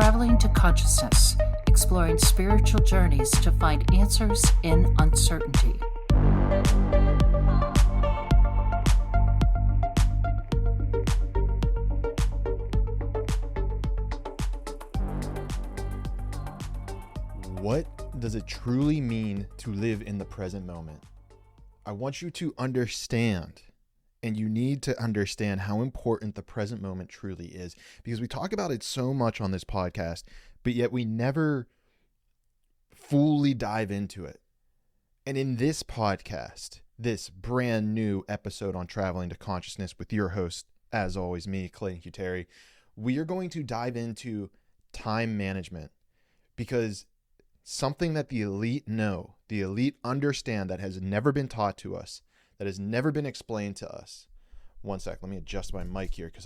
Traveling to Consciousness, exploring spiritual journeys to find answers in uncertainty. What does it truly mean to live in the present moment? I want you to understand, and you need to understand how important the present moment truly is, because we talk about it so much on this podcast, but yet we never fully dive into it. And in this podcast, this brand new episode on Traveling to Consciousness with your host, as always, me, Clayton Cuteri, we are going to dive into time management, because something that the elite know, the elite understand, that has never been taught to us, that has never been explained to us. One sec, let me adjust my mic here because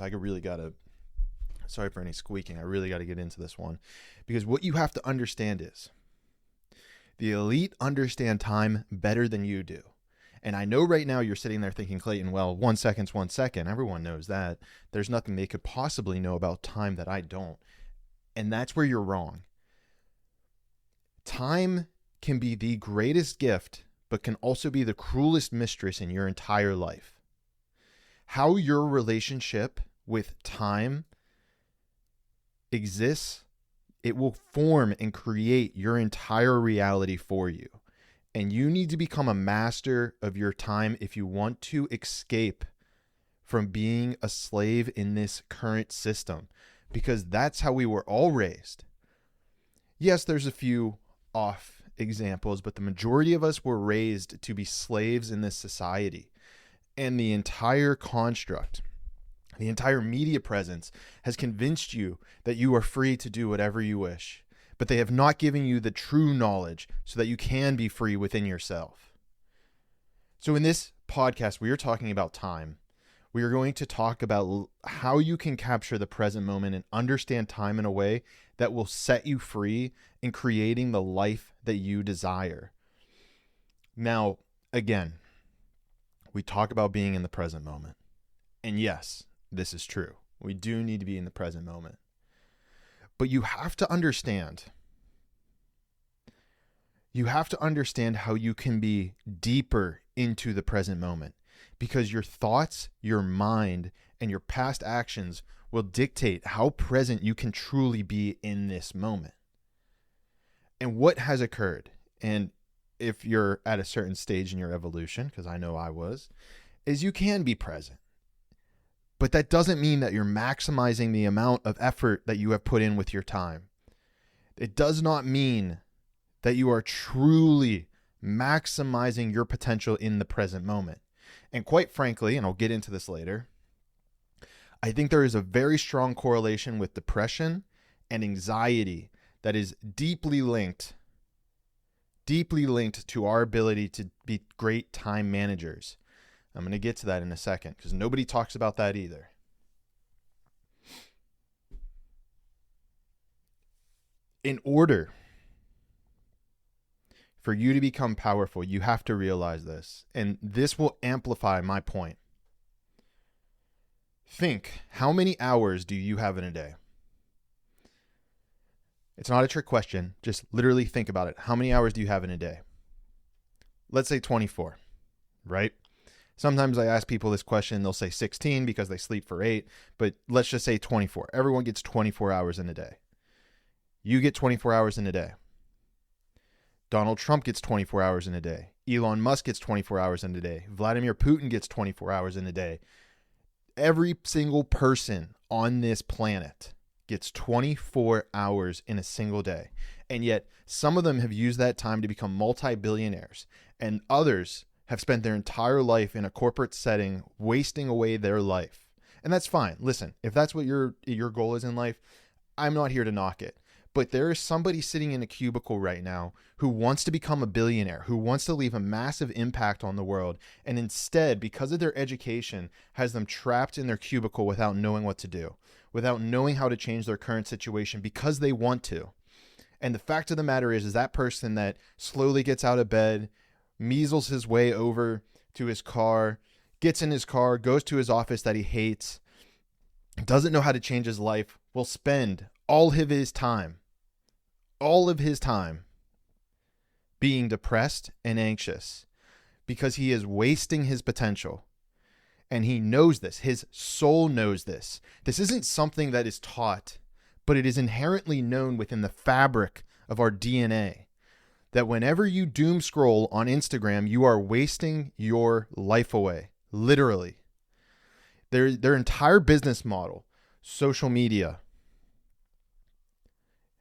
sorry for any squeaking, I really got to get into this one. Because what you have to understand is, the elite understand time better than you do. And I know right now you're sitting there thinking, Clayton, well, 1 second's 1 second. Everyone knows that. There's nothing they could possibly know about time that I don't. And that's where you're wrong. Time can be the greatest gift, but can also be the cruelest mistress in your entire life. How your relationship with time exists, it will form and create your entire reality for you. And you need to become a master of your time if you want to escape from being a slave in this current system, because that's how we were all raised. Yes, there's a few off examples, but the majority of us were raised to be slaves in this society. And the entire construct, the entire media presence has convinced you that you are free to do whatever you wish, but they have not given you the true knowledge so that you can be free within yourself. So in this podcast, we are talking about time. We are going to talk about how you can capture the present moment and understand time in a way that will set you free in creating the life that you desire. Now, again, we talk about being in the present moment. And yes, this is true. We do need to be in the present moment. But you have to understand how you can be deeper into the present moment, because your thoughts, your mind, and your past actions will dictate how present you can truly be in this moment. And what has occurred, and if you're at a certain stage in your evolution, because I know I was, is you can be present. But that doesn't mean that you're maximizing the amount of effort that you have put in with your time. It does not mean that you are truly maximizing your potential in the present moment. And quite frankly, and I'll get into this later, I think there is a very strong correlation with depression and anxiety that is deeply linked to our ability to be great time managers. I'm going to get to that in a second, because nobody talks about that either. In order for you to become powerful, you have to realize this, and this will amplify my point. Think, how many hours do you have in a day? It's not a trick question. Just literally think about it. How many hours do you have in a day? Let's say 24, right? Sometimes I ask people this question, they'll say 16 because they sleep for 8, but let's just say 24. Everyone gets 24 hours in a day. You get 24 hours in a day. Donald Trump gets 24 hours in a day. Elon Musk gets 24 hours in a day. Vladimir Putin gets 24 hours in a day. Every single person on this planet gets 24 hours in a single day. And yet some of them have used that time to become multi-billionaires, and others have spent their entire life in a corporate setting, wasting away their life. And that's fine. Listen, if that's what your goal is in life, I'm not here to knock it. But there is somebody sitting in a cubicle right now who wants to become a billionaire, who wants to leave a massive impact on the world, and instead, because of their education, has them trapped in their cubicle without knowing what to do, without knowing how to change their current situation because they want to. And the fact of the matter is that person that slowly gets out of bed, measles his way over to his car, gets in his car, goes to his office that he hates, doesn't know how to change his life, will spend all of his time being depressed and anxious because he is wasting his potential. And he knows this. His soul knows this. This isn't something that is taught, but it is inherently known within the fabric of our DNA that whenever you doom scroll on Instagram, you are wasting your life away. Literally. Their entire business model, social media,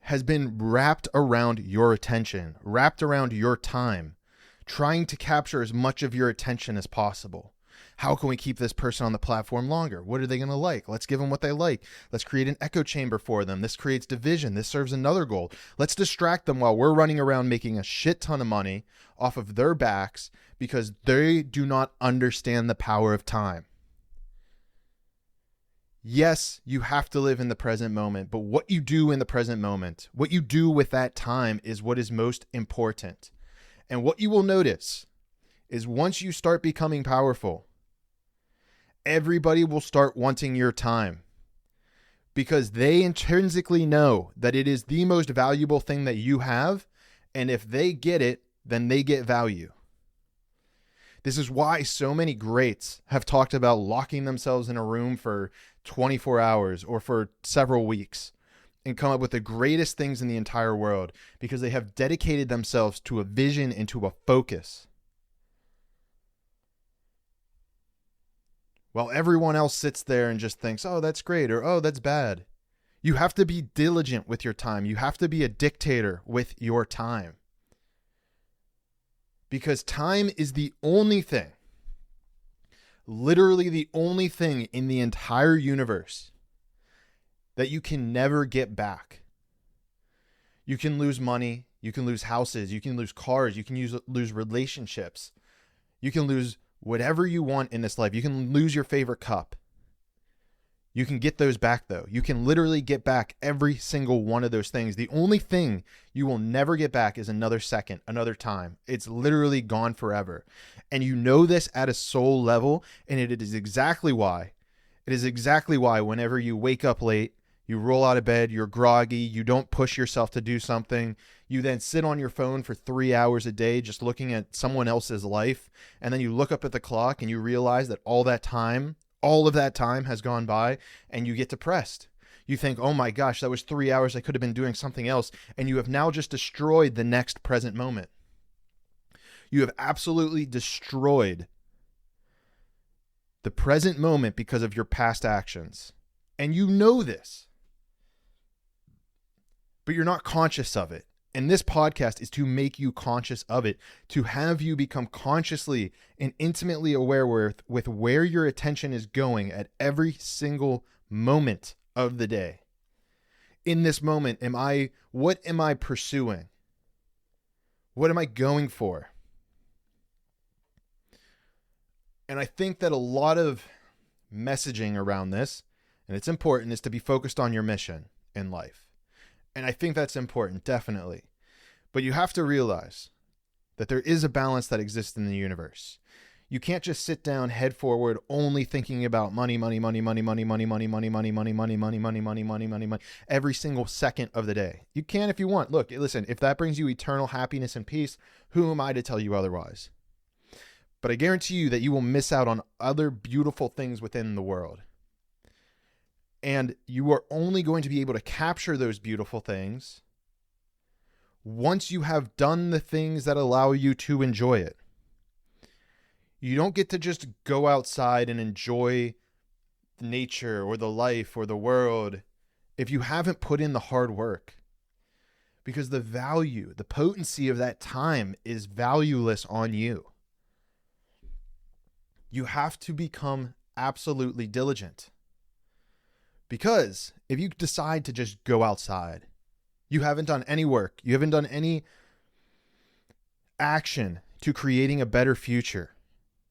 has been wrapped around your attention, wrapped around your time, trying to capture as much of your attention as possible. How can we keep this person on the platform longer? What are they going to like? Let's give them what they like. Let's create an echo chamber for them. This creates division. This serves another goal. Let's distract them while we're running around making a shit ton of money off of their backs because they do not understand the power of time. Yes, you have to live in the present moment, but what you do in the present moment, what you do with that time is what is most important. And what you will notice is once you start becoming powerful, everybody will start wanting your time because they intrinsically know that it is the most valuable thing that you have. And if they get it, then they get value. This is why so many greats have talked about locking themselves in a room for 24 hours or for several weeks and come up with the greatest things in the entire world because they have dedicated themselves to a vision and to a focus. While everyone else sits there and just thinks, oh, that's great, or oh, that's bad. You have to be diligent with your time. You have to be a dictator with your time. Because time is the only thing, literally the only thing in the entire universe that you can never get back. You can lose money, you can lose houses, you can lose cars, you can lose relationships, you can lose whatever you want in this life. You can lose your favorite cup. You can get those back though. You can literally get back every single one of those things. The only thing you will never get back is another second, another time. It's literally gone forever. And you know this at a soul level, and it is exactly why. It is exactly why whenever you wake up late, you roll out of bed, you're groggy, you don't push yourself to do something, you then sit on your phone for 3 hours a day just looking at someone else's life, and then you look up at the clock and you realize that all of that time has gone by, and you get depressed. You think, oh my gosh, that was 3 hours. I could have been doing something else. And you have now just destroyed the next present moment. You have absolutely destroyed the present moment because of your past actions. And you know this, but you're not conscious of it. And this podcast is to make you conscious of it, to have you become consciously and intimately aware with where your attention is going at every single moment of the day. In this moment, what am I pursuing? What am I going for? And I think that a lot of messaging around this, and it's important, is to be focused on your mission in life. And I think that's important, definitely. But you have to realize that there is a balance that exists in the universe. You can't just sit down head forward only thinking about money every single second of the day. You can if you want. Look, listen, if that brings you eternal happiness and peace, who am I to tell you otherwise? But I guarantee you that you will miss out on other beautiful things within the world. And you are only going to be able to capture those beautiful things once you have done the things that allow you to enjoy it. You don't get to just go outside and enjoy nature or the life or the world if you haven't put in the hard work. Because the value, the potency of that time is valueless on you. You have to become absolutely diligent. Because if you decide to just go outside, you haven't done any work, you haven't done any action to creating a better future,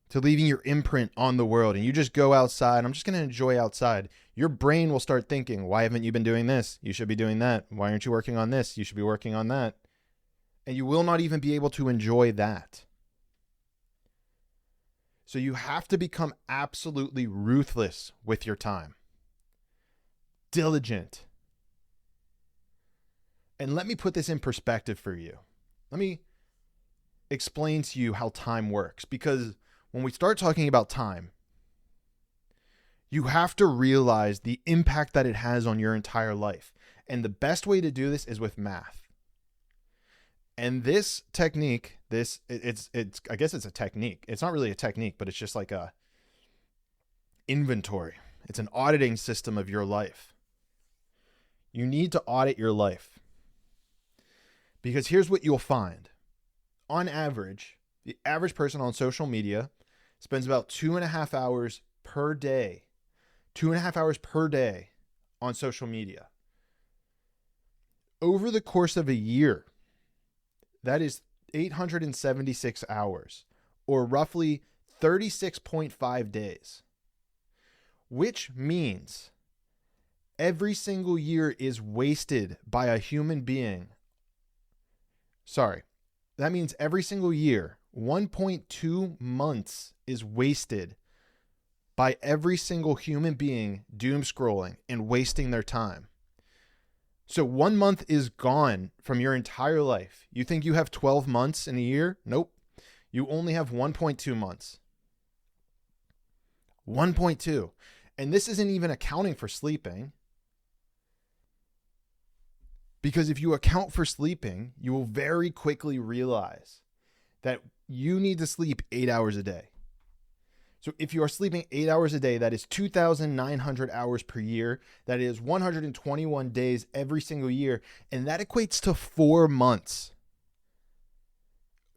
to leaving your imprint on the world, and you just go outside, I'm just going to enjoy outside, your brain will start thinking, why haven't you been doing this? You should be doing that. Why aren't you working on this? You should be working on that. And you will not even be able to enjoy that. So you have to become absolutely ruthless with your time. Diligent. And let me put this in perspective for you. Let me explain to you how time works, because when we start talking about time, you have to realize the impact that it has on your entire life. And the best way to do this is with math. And this technique, it's I guess it's a technique. It's not really a technique, but it's just like a inventory. It's an auditing system of your life. You need to audit your life. Because here's what you'll find. On average, the average person on social media spends about 2.5 hours per day. 2.5 hours per day on social media. Over the course of a year, that is 876 hours, or roughly 36.5 days, which means every single year is wasted by a human being. Sorry, that means every single year, 1.2 months is wasted by every single human being doom scrolling and wasting their time. So 1 month is gone from your entire life. You think you have 12 months in a year? Nope. You only have 1.2 months. 1.2. And this isn't even accounting for sleeping. Because if you account for sleeping, you will very quickly realize that you need to sleep 8 hours a day. So if you are sleeping 8 hours a day, that is 2,900 hours per year. That is 121 days every single year. And that equates to 4 months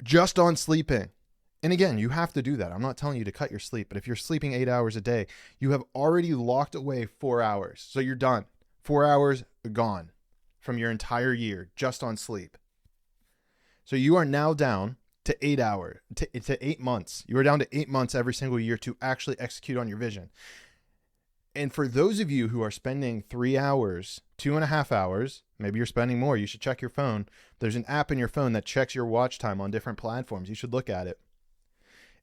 just on sleeping. And again, you have to do that. I'm not telling you to cut your sleep, but if you're sleeping 8 hours a day, you have already locked away 4 hours. So you're done. 4 hours gone from your entire year just on sleep. So you are now down to 8 hours, to 8 months. You are down to 8 months every single year to actually execute on your vision. And for those of you who are spending 3 hours, 2.5 hours, maybe you're spending more, you should check your phone. There's an app in your phone that checks your watch time on different platforms. You should look at it.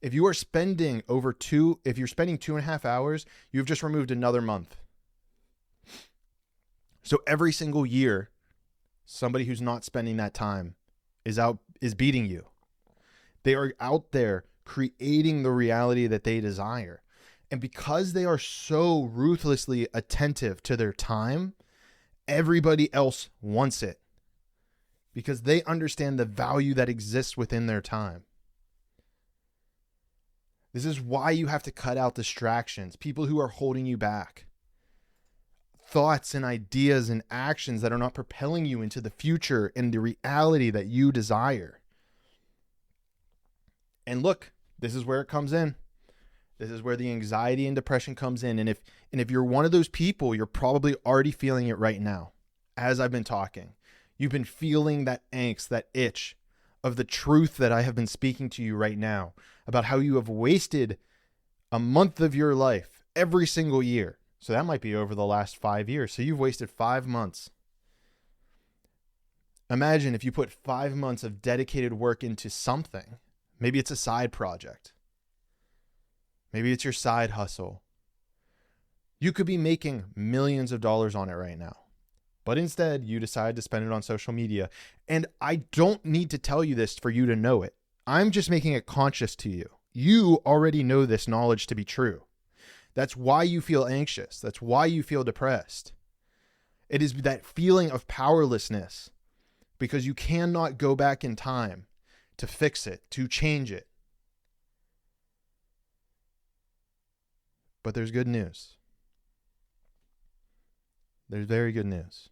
If you are spending if you're spending 2.5 hours, you've just removed another month. So every single year, somebody who's not spending that time is beating you. They are out there creating the reality that they desire. And because they are so ruthlessly attentive to their time, everybody else wants it. Because they understand the value that exists within their time. This is why you have to cut out distractions, people who are holding you back. Thoughts and ideas and actions that are not propelling you into the future and the reality that you desire. And look, this is where it comes in. This is where the anxiety and depression comes in. And if you're one of those people, you're probably already feeling it right now. As I've been talking, you've been feeling that angst, that itch of the truth that I have been speaking to you right now about how you have wasted a month of your life every single year. So that might be over the last 5 years. So you've wasted 5 months. Imagine if you put 5 months of dedicated work into something. Maybe it's a side project. Maybe it's your side hustle. You could be making millions of dollars on it right now. But instead, you decide to spend it on social media. And I don't need to tell you this for you to know it. I'm just making it conscious to you. You already know this knowledge to be true. That's why you feel anxious. That's why you feel depressed. It is that feeling of powerlessness because you cannot go back in time to fix it, to change it. But there's good news. There's very good news.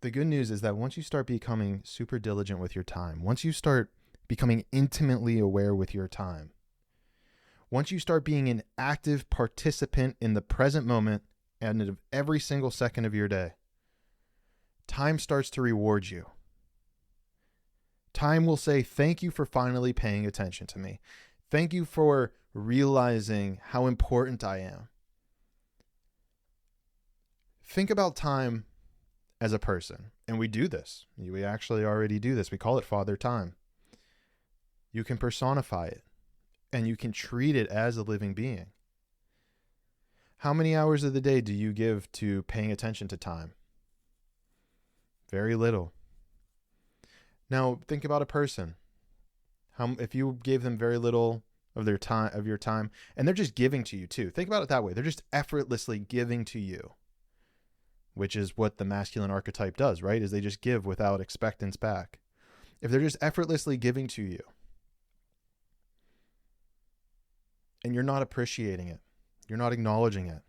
The good news is that once you start becoming super diligent with your time, once you start becoming intimately aware with your time, once you start being an active participant in the present moment and of every single second of your day, time starts to reward you. Time will say, thank you for finally paying attention to me. Thank you for realizing how important I am. Think about time as a person. And we do this. We actually already do this. We call it Father Time. You can personify it. And you can treat it as a living being. How many hours of the day do you give to paying attention to time? Very little. Now, think about a person. If you gave them very little of your time, and they're just giving to you too. Think about it that way. They're just effortlessly giving to you, which is what the masculine archetype does, right? Is they just give without expectance back. If they're just effortlessly giving to you and you're not appreciating it, you're not acknowledging it,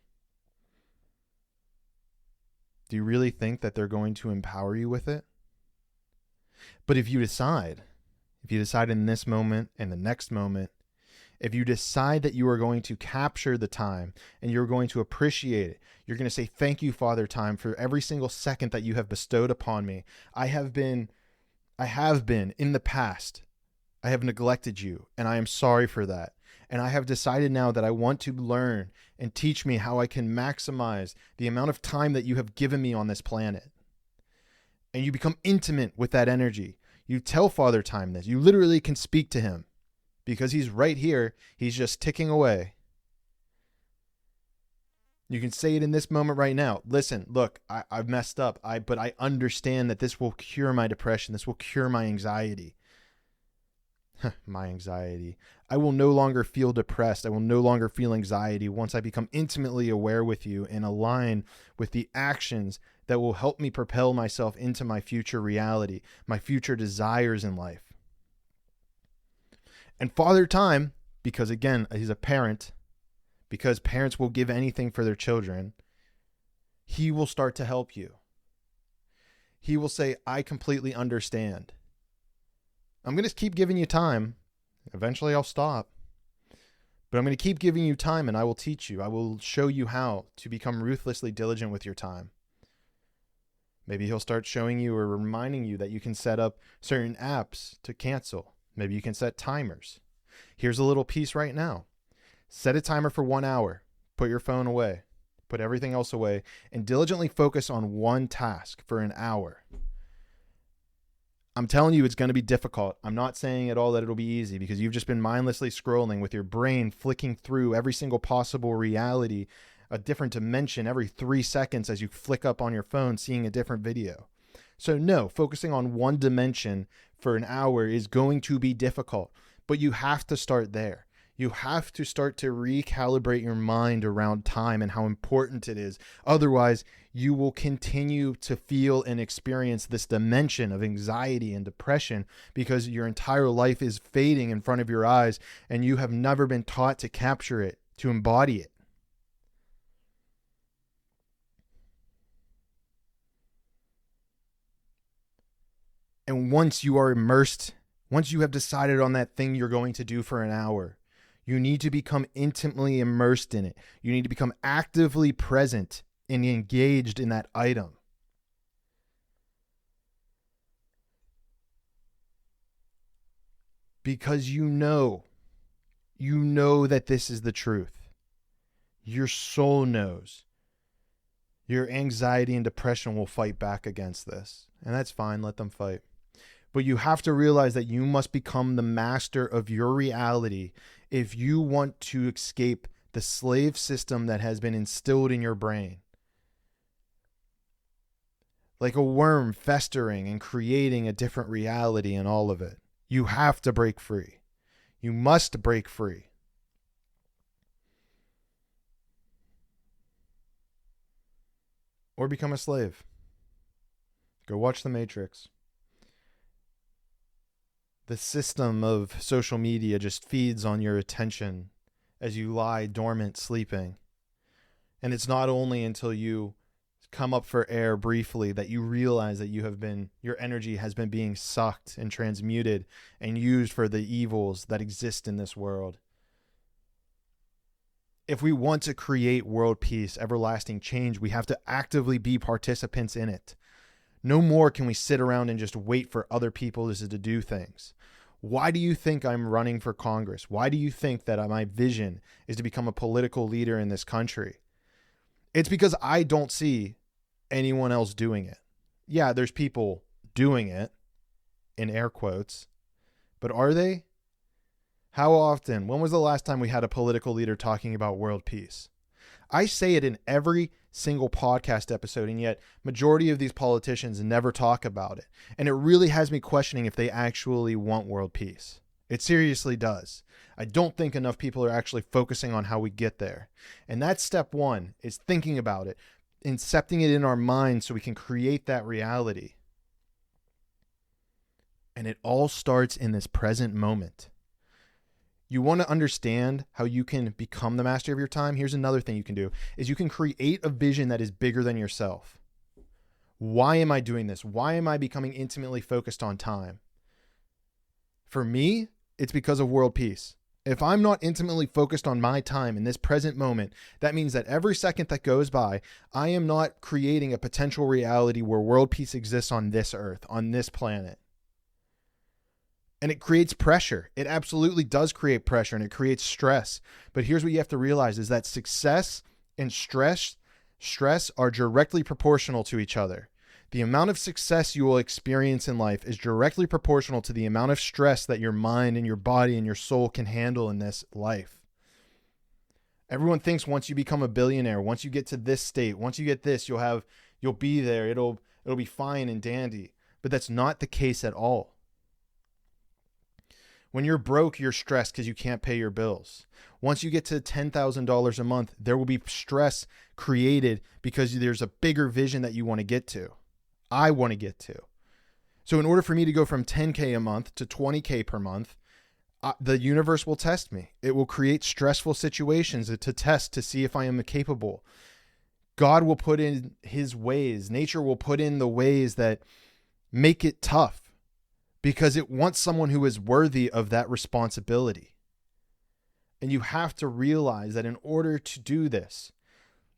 do you really think that they're going to empower you with it? But if you decide in this moment and the next moment, if you decide that you are going to capture the time and you're going to appreciate it, you're going to say, thank you, Father Time, for every single second that you have bestowed upon me. I have been in the past. I have neglected you, and I am sorry for that. And I have decided now that I want to learn and teach me how I can maximize the amount of time that you have given me on this planet. And you become intimate with that energy. You tell Father Time this. You literally can speak to him because he's right here. He's just ticking away. You can say it in this moment right now. Listen, look, I've messed up. But I understand that this will cure my depression. This will cure my anxiety. My anxiety. I will no longer feel depressed. I will no longer feel anxiety once I become intimately aware with you and align with the actions that will help me propel myself into my future reality, my future desires in life. And Father Time, because again, he's a parent, because parents will give anything for their children, he will start to help you. He will say, I completely understand. I'm going to keep giving you time. Eventually I'll stop. But I'm going to keep giving you time and I will teach you. I will show you how to become ruthlessly diligent with your time. Maybe he'll start showing you or reminding you that you can set up certain apps to cancel. Maybe you can set timers. Here's a little piece right now. Set a timer for 1 hour. Put your phone away. Put everything else away and diligently focus on one task for an hour. I'm telling you, it's going to be difficult. I'm not saying at all that it'll be easy because you've just been mindlessly scrolling with your brain, flicking through every single possible reality, a different dimension every 3 seconds as you flick up on your phone, seeing a different video. So no, focusing on one dimension for an hour is going to be difficult, but you have to start there. You have to start to recalibrate your mind around time and how important it is. Otherwise, you will continue to feel and experience this dimension of anxiety and depression because your entire life is fading in front of your eyes and you have never been taught to capture it, to embody it. And once you are immersed, once you have decided on that thing you're going to do for an hour, you need to become intimately immersed in it. You need to become actively present and engaged in that item. Because you know that this is the truth. Your soul knows. Your anxiety and depression will fight back against this. And that's fine, let them fight. But you have to realize that you must become the master of your reality if you want to escape the slave system that has been instilled in your brain. Like a worm festering and creating a different reality in all of it. You have to break free. You must break free. Or become a slave. Go watch The Matrix. The system of social media just feeds on your attention as you lie dormant, sleeping. And it's not only until you come up for air briefly that you realize that your energy has been being sucked and transmuted and used for the evils that exist in this world. If we want to create world peace, everlasting change, we have to actively be participants in it. No more can we sit around and just wait for other people to do things. Why do you think I'm running for Congress? Why do you think that my vision is to become a political leader in this country? It's because I don't see anyone else doing it. Yeah, there's people doing it, in air quotes, but are they? How often? When was the last time we had a political leader talking about world peace? I say it in every single podcast episode, and yet majority of these politicians never talk about it. And it really has me questioning if they actually want world peace. It seriously does. I don't think enough people are actually focusing on how we get there. And that's step one, is thinking about it, incepting it in our minds so we can create that reality. And it all starts in this present moment. You want to understand how you can become the master of your time? Here's another thing you can do, is you can create a vision that is bigger than yourself. Why am I doing this? Why am I becoming intimately focused on time? For me, it's because of world peace. If I'm not intimately focused on my time in this present moment, that means that every second that goes by, I am not creating a potential reality where world peace exists on this earth, on this planet. And it creates pressure. It absolutely does create pressure, and it creates stress. But here's what you have to realize is that success and stress are directly proportional to each other. The amount of success you will experience in life is directly proportional to the amount of stress that your mind and your body and your soul can handle in this life. Everyone thinks once you become a billionaire, once you get to this state, once you get this, you'll be there. It'll be fine and dandy. But that's not the case at all. When you're broke, you're stressed because you can't pay your bills. Once you get to $10,000 a month, there will be stress created because there's a bigger vision that you want to get to. I want to get to. So in order for me to go from $10K a month to $20K per month, the universe will test me. It will create stressful situations to test to see if I am capable. God will put in his ways. Nature will put in the ways that make it tough, because it wants someone who is worthy of that responsibility. And you have to realize that in order to do this,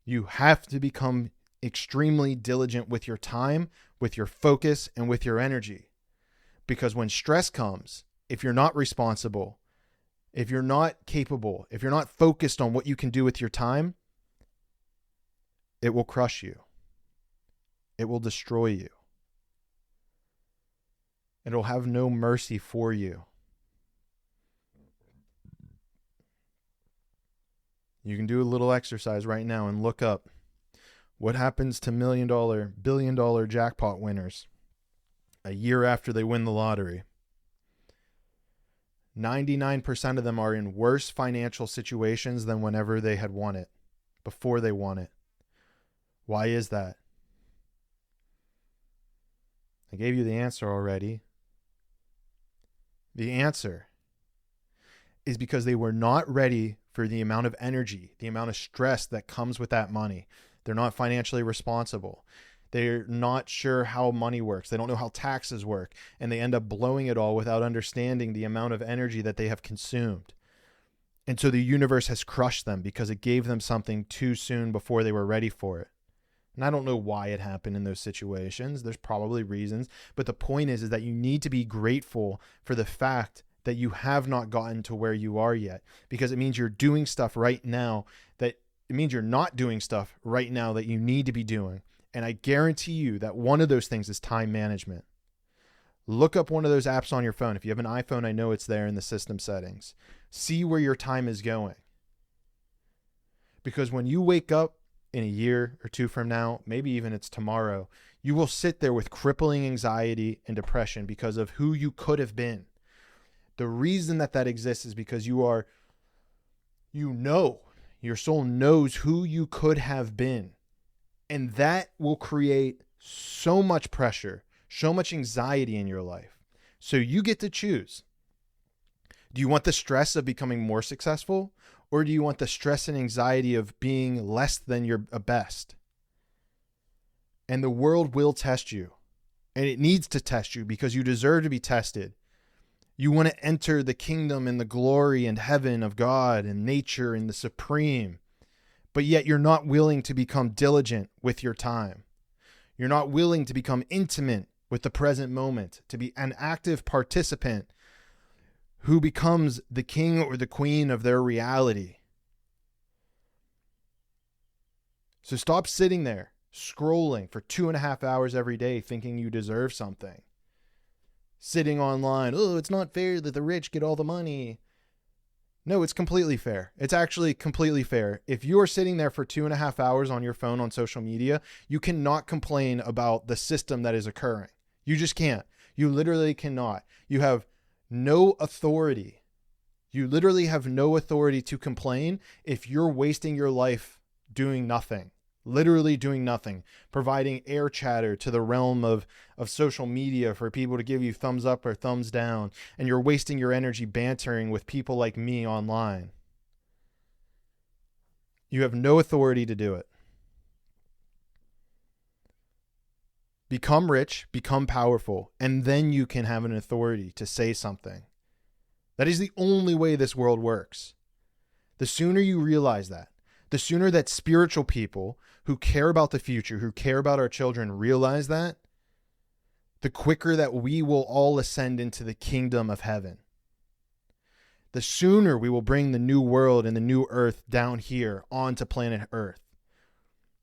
you have to become extremely diligent with your time, with your focus, and with your energy. Because when stress comes, if you're not responsible, if you're not capable, if you're not focused on what you can do with your time, it will crush you. It will destroy you. It'll have no mercy for you. You can do a little exercise right now and look up what happens to $1 million, billion-dollar jackpot winners a year after they win the lottery. 99% of them are in worse financial situations than whenever they had won it, before they won it. Why is that? I gave you the answer already. The answer is because they were not ready for the amount of energy, the amount of stress that comes with that money. They're not financially responsible. They're not sure how money works. They don't know how taxes work. And they end up blowing it all without understanding the amount of energy that they have consumed. And so the universe has crushed them because it gave them something too soon before they were ready for it. And I don't know why it happened in those situations. There's probably reasons. But the point is that you need to be grateful for the fact that you have not gotten to where you are yet. Because it means you're doing stuff right now it means you're not doing stuff right now that you need to be doing. And I guarantee you that one of those things is time management. Look up one of those apps on your phone. If you have an iPhone, I know it's there in the system settings. See where your time is going. Because when you wake up in a year or two from now, maybe even it's tomorrow, you will sit there with crippling anxiety and depression because of who you could have been. The reason that exists is because your soul knows who you could have been. And that will create so much pressure, so much anxiety in your life. So you get to choose. Do you want the stress of becoming more successful? Or do you want the stress and anxiety of being less than your best? And the world will test you. And it needs to test you because you deserve to be tested. You want to enter the kingdom and the glory and heaven of God and nature and the supreme. But yet you're not willing to become diligent with your time. You're not willing to become intimate with the present moment, to be an active participant who becomes the king or the queen of their reality. So stop sitting there scrolling for 2.5 hours every day thinking you deserve something. Sitting online, oh, it's not fair that the rich get all the money. No, it's completely fair. It's actually completely fair. If you are sitting there for 2.5 hours on your phone on social media, you cannot complain about the system that is occurring. You just can't. You literally cannot. You have no authority. You literally have no authority to complain if you're wasting your life doing nothing. Literally doing nothing, providing air chatter to the realm of social media for people to give you thumbs up or thumbs down, and you're wasting your energy bantering with people like me online. You have no authority to do it. Become rich, become powerful, and then you can have an authority to say something. That is the only way this world works. The sooner you realize that, the sooner that spiritual people who care about the future, who care about our children, realize that, the quicker that we will all ascend into the kingdom of heaven. The sooner we will bring the new world and the new earth down here onto planet Earth.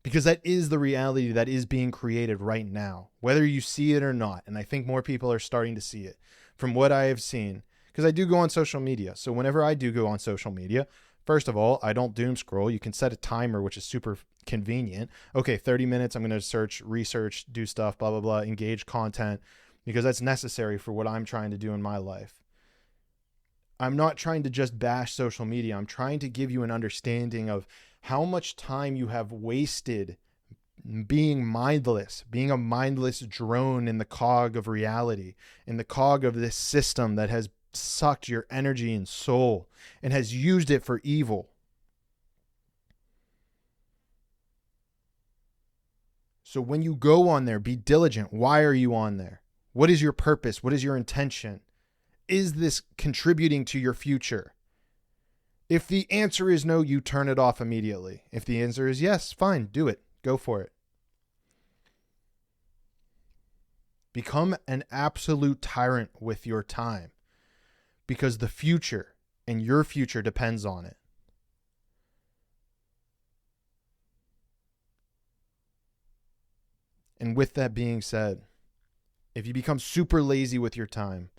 Because that is the reality that is being created right now, whether you see it or not. And I think more people are starting to see it from what I have seen. Because I do go on social media. So whenever I do go on social media, first of all, I don't doom scroll. You can set a timer, which is super convenient. Okay, 30 minutes, I'm going to search, research, do stuff, blah, blah, blah, engage content, because that's necessary for what I'm trying to do in my life. I'm not trying to just bash social media. I'm trying to give you an understanding of how much time you have wasted being mindless, being a mindless drone in the cog of reality, in the cog of this system that has sucked your energy and soul and has used it for evil. So when you go on there, be diligent. Why are you on there? What is your purpose? What is your intention? Is this contributing to your future? If the answer is no, you turn it off immediately. If the answer is yes, fine, do it. Go for it. Become an absolute tyrant with your time, because the future and your future depends on it. And with that being said, if you become super lazy with your time,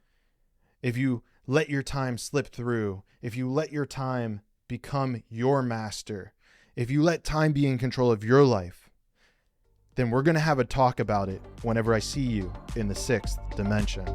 if you let your time slip through, if you let your time become your master, if you let time be in control of your life, then we're going to have a talk about it whenever I see you in the 6th dimension.